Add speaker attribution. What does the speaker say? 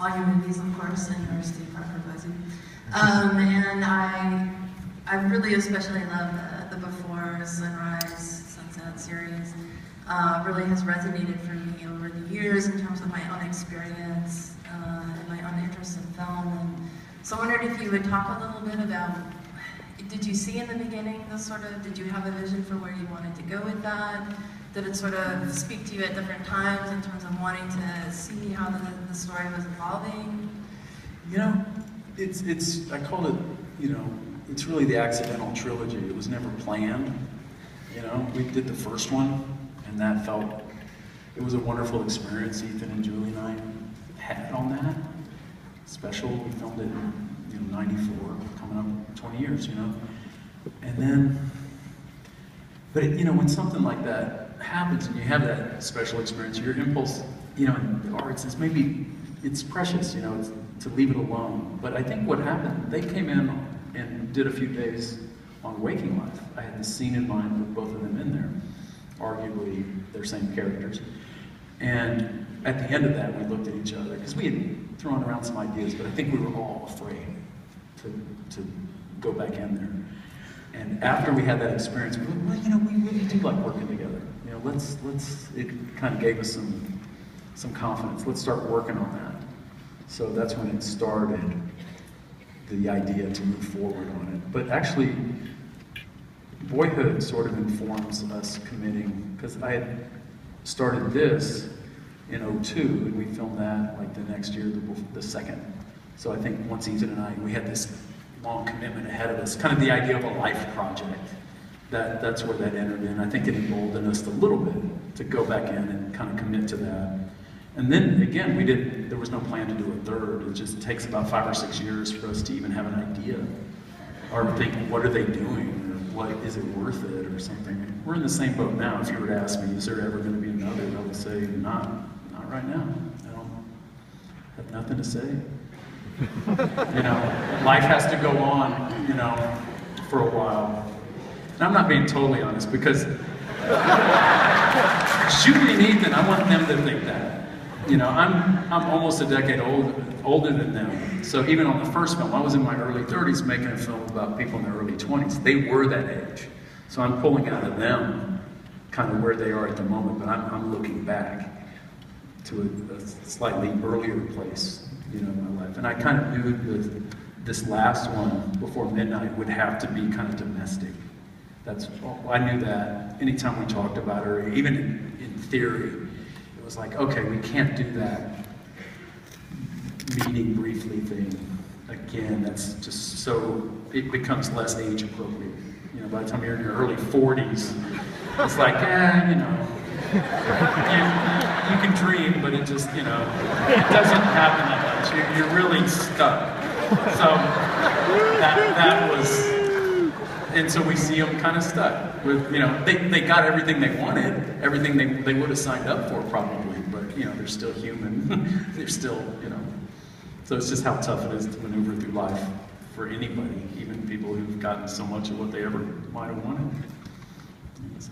Speaker 1: all your movies, of course, and yours too, Parker Posey. And I really especially love the Before Sunrise Sunset series. Really has resonated for me over the years in terms of my own experience and my own interest in film. And so I wondered if you would talk a little bit about, did you see in the beginning this sort of, did you have a vision for where you wanted to go with that? Did it sort of speak to you at different times in terms of wanting to see how the story was evolving?
Speaker 2: You know, I call it, you know, it's really the accidental trilogy. It was never planned. You know, we did the first one, and that felt, it was a wonderful experience Ethan and Julie and I had on that. Special, we filmed it in, you know, 94, coming up 20 years, you know. And then, but it, you know, when something like that happens and you have that special experience, your impulse, you know, in the arts is maybe, it's precious, you know, it's to leave it alone. But I think what happened, they came in and did a few days on Waking Life. I had this scene in mind with both of them in there, arguably their same characters. And at the end of that, we looked at each other, because we had thrown around some ideas, but I think we were all afraid to go back in there. And after we had that experience, we were like, well, you know, we really do like working together. You know, let's it kind of gave us some confidence. Let's start working on that. So that's when it started, the idea to move forward on it. But actually, Boyhood sort of informs us committing, because I had started this in '02, and we filmed that like the next year, the second. So I think once Ethan and I, we had this long commitment ahead of us, kind of the idea of a life project. That's where that entered in. I think it emboldened us a little bit to go back in and kind of commit to that. And then again, there was no plan to do a third. It just takes about 5 or 6 years for us to even have an idea, or think, what are they doing, or what, is it worth it, or something. We're in the same boat now. If you were to ask me, is there ever going to be another, I would say, not right now. I don't have nothing to say. You know, life has to go on, you know, for a while. And I'm not being totally honest, because Julie and Ethan, I want them to think that. You know, I'm almost a decade older than them. So even on the first film, I was in my early 30s making a film about people in their early 20s. They were that age. So I'm pulling out of them kind of where they are at the moment, but I'm looking back to a slightly earlier place, you know, in my life. And I kind of knew that this last one, Before Midnight, would have to be kind of domestic. I knew that anytime we talked about it, or even in theory, it was like, okay, we can't do that meeting briefly thing again. That's just so, it becomes less age appropriate. You know, by the time you're in your early 40s, it's like, you know, you can dream, but it just, you know, it doesn't happen that much. You're really stuck. So that was, and so we see them kind of stuck with, you know, they got everything they wanted, everything they would have signed up for probably, but, you know, they're still human. They're still, you know, so it's just how tough it is to maneuver through life for anybody, even people who've gotten so much of what they ever might have wanted. So.